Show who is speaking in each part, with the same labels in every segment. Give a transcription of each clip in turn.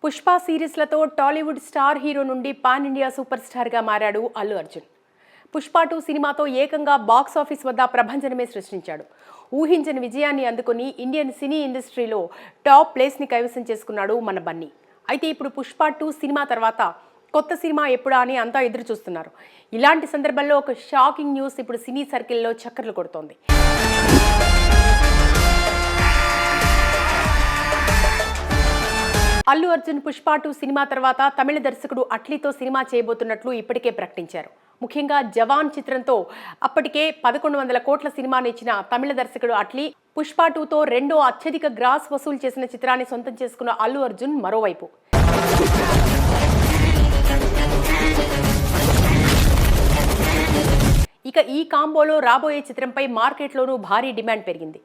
Speaker 1: Pushpa సిరీస్లతో Tollywood star hero నుండి pan India super స్టార్గా మారాడు అల్లు అర్జున్. పుష్ప 2 సినిమాతో ఏకంగా బాక్స్ ఆఫీస్ వద్ద ప్రభంజనమే సృష్టించాడు. ఊహించని విజయాన్ని అందుకుని ఇండియన్ సినీ ఇండస్ట్రీలో టాప్ ప్లేస్ని కైవసం చేసుకున్నాడు మన బన్నీ. అయితే ఇప్పుడు పుష్ప 2 సినిమా తర్వాత కొత్త సినిమా ఎప్పుడా అని అంతా ఎదురు చూస్తున్నారు. ఇలాంటి సందర్భంలో ఒక షాకింగ్ న్యూస్ ఇప్పుడు సినీ సర్కిల్లో చక్కర్లు కొడుతోంది. అల్లు అర్జున్ పుష్ప 2 సినిమా తర్వాత తమిళ దర్శకుడు అట్లీతో సినిమా చేయబోతున్నట్లు ఇప్పటికే ప్రకటించారు. ముఖ్యంగా జవాన్ చిత్రంతో అప్పటికే 1100 కోట్ల సినిమాని ఇచ్చిన తమిళ దర్శకుడు అట్లీ పుష్ప 2తో రెండో అత్యధిక గ్రాస్ వసూలు చేసిన చిత్రాన్ని సొంతం చేసుకున్న అల్లు అర్జున్ మరోవైపు ఇక ఈ కాంబోలో రాబోయే చిత్రంపై మార్కెట్లోనూ భారీ డిమాండ్ పెరిగింది.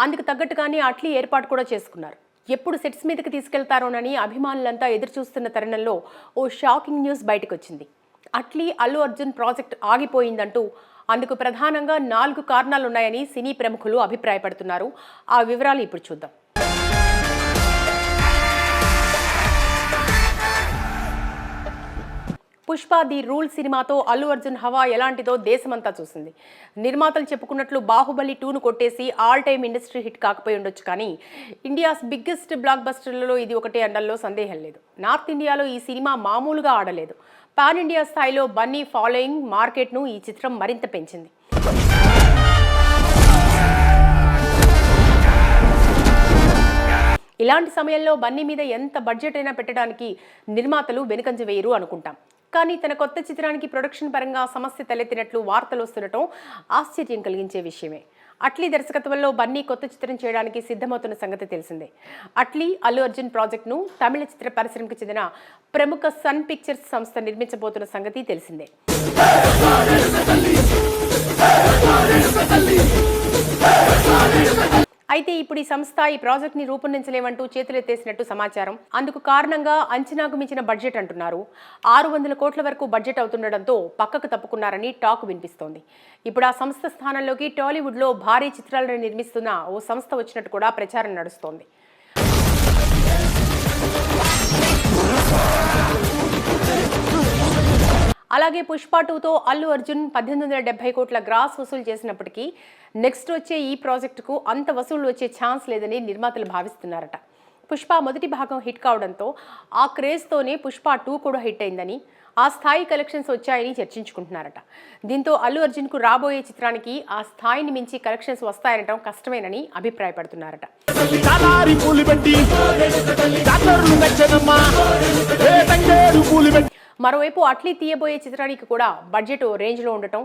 Speaker 1: అందుకు తగ్గట్టుగానే అట్లీ ఏర్పాటు కూడా చేసుకున్నారు. ఎప్పుడు సెట్స్ మీదకి తీసుకెళ్తారోనని అభిమానులంతా ఎదురుచూస్తున్న తరుణంలో ఓ షాకింగ్ న్యూస్ బయటకు వచ్చింది. అట్లీ అల్లు అర్జున్ ప్రాజెక్ట్ ఆగిపోయిందంటూ అందుకు ప్రధానంగా 4 కారణాలున్నాయని సినీ ప్రముఖులు అభిప్రాయపడుతున్నారు. ఆ వివరాలు ఇప్పుడు చూద్దాం. పుష్ప ది రూల్ సినిమాతో అల్లు అర్జున్ హవా ఎలాంటిదో దేశమంతా చూసింది. నిర్మాతలు చెప్పుకున్నట్లు బాహుబలి 2ను కొట్టేసి ఆల్ టైమ్ ఇండస్ట్రీ హిట్ కాకపోయి ఉండొచ్చు, కానీ ఇండియాస్ బిగ్గెస్ట్ బ్లాక్ బస్టర్లలో ఇది ఒకటే అనడంలో సందేహం లేదు. నార్త్ ఇండియాలో ఈ సినిమా మామూలుగా ఆడలేదు. పాన్ ఇండియా స్థాయిలో బన్నీ ఫాలోయింగ్, మార్కెట్ను ఈ చిత్రం మరింత పెంచింది. ఇలాంటి సమయంలో బన్నీ మీద ఎంత బడ్జెట్ అయినా పెట్టడానికి నిర్మాతలు వెనుకంజ వేయరు అనుకుంటాం. కానీ తన కొత్త చిత్రానికి ప్రొడక్షన్ పరంగా సమస్య తలెత్తినట్లు వార్తలు వస్తుండటం ఆశ్చర్యం కలిగించే విషయమే. అట్లీ దర్శకత్వంలో బన్నీ కొత్త చిత్రం చేయడానికి సిద్ధమవుతున్న సంగతి తెలిసిందే. అట్లీ అల్లు అర్జున్ ప్రాజెక్టును తమిళ చిత్ర పరిశ్రమకు చెందిన ప్రముఖ సన్ పిక్చర్స్ సంస్థ నిర్మించబోతున్న సంగతి తెలిసిందే. అయితే ఇప్పుడు ఈ సంస్థ ఈ ప్రాజెక్ట్ ని రూపొందించలేమంటూ చేతులెత్తేసినట్టు సమాచారం. అందుకు కారణంగా అంచనాకు మించిన బడ్జెట్ అంటున్నారు. 600 కోట్ల వరకు బడ్జెట్ అవుతుండటంతో పక్కకు తప్పుకున్నారని టాక్ వినిపిస్తోంది. ఇప్పుడు ఆ సంస్థ స్థానంలోకి టాలీవుడ్ లో భారీ చిత్రాలను నిర్మిస్తున్న ఓ సంస్థ వచ్చినట్టు కూడా ప్రచారం నడుస్తోంది. అలాగే పుష్ప 2తో అల్లు అర్జున్ 1870 కోట్ల గ్రాస్ వసూలు చేసినప్పటికీ నెక్స్ట్ వచ్చే ఈ ప్రాజెక్టుకు అంత వసూళ్లు వచ్చే ఛాన్స్ లేదని నిర్మాతలు భావిస్తున్నారట. పుష్ప మొదటి భాగం హిట్ కావడంతో ఆ క్రేజ్తోనే పుష్ప 2 కూడా హిట్ అయిందని, ఆ స్థాయి కలెక్షన్స్ వచ్చాయని చర్చించుకుంటున్నారట. దీంతో అల్లు అర్జున్కు రాబోయే చిత్రానికి ఆ స్థాయిని మించి కలెక్షన్స్ వస్తాయనటం కష్టమేనని అభిప్రాయపడుతున్నారట. మరోవైపు అట్లీ తీయబోయే చిత్రానికి కూడా బడ్జెట్ రేంజ్లో ఉండటం,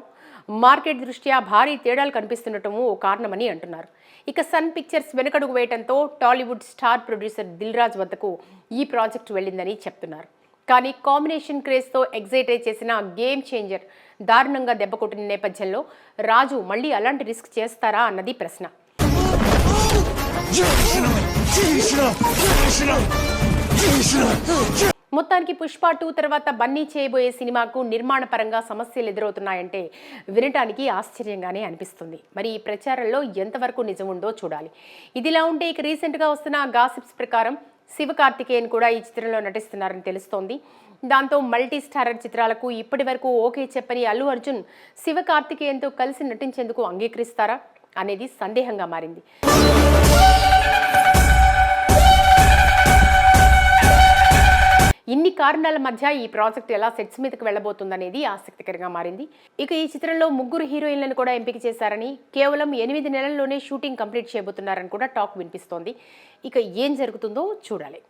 Speaker 1: మార్కెట్ దృష్ట్యా భారీ తేడాలు కనిపిస్తుండటము ఓ కారణమని అంటున్నారు. ఇక సన్ పిక్చర్స్ వెనుకడుగు వేయడంతో టాలీవుడ్ స్టార్ ప్రొడ్యూసర్ దిల్ రాజు వద్దకు ఈ ప్రాజెక్టు వెళ్ళిందని చెప్తున్నారు. కానీ కాంబినేషన్ క్రేజ్తో ఎగ్జైట్ చేసిన గేమ్ చేంజర్ దారుణంగా దెబ్బకొట్టిన నేపథ్యంలో రాజు మళ్ళీ అలాంటి రిస్క్ చేస్తారా అన్నది ప్రశ్న. మొత్తానికి పుష్ప 2 తర్వాత బన్నీ చేయబోయే సినిమాకు నిర్మాణ పరంగా సమస్యలు ఎదురవుతున్నాయంటే వినటానికి ఆశ్చర్యంగానే అనిపిస్తుంది. మరి ఈ ప్రచారంలో ఎంతవరకు నిజం ఉందో చూడాలి. ఇదిలా ఉంటే ఇక రీసెంట్గా వస్తున్న గాసిప్స్ ప్రకారం శివకార్తికేయన్ కూడా ఈ చిత్రంలో నటిస్తున్నారని తెలుస్తోంది. దాంతో మల్టీ స్టారర్ చిత్రాలకు ఇప్పటి వరకు ఓకే చెప్పని అల్లు అర్జున్ శివకార్తికేయన్తో కలిసి నటించేందుకు అంగీకరిస్తారా అనేది సందేహంగా మారింది. ఇన్ని కారణాల మధ్య ఈ ప్రాజెక్ట్ ఎలా సెట్స్ మీదకి వెళ్లబోతుందనేది ఆసక్తికరంగా మారింది. ఇక ఈ చిత్రంలో 3 హీరోయిన్లను కూడా ఎంపిక చేశారని, కేవలం 8 నెలల్లోనే షూటింగ్ కంప్లీట్ చేయబోతున్నారని కూడా టాక్ వినిపిస్తోంది. ఇక ఏం జరుగుతుందో చూడాలి.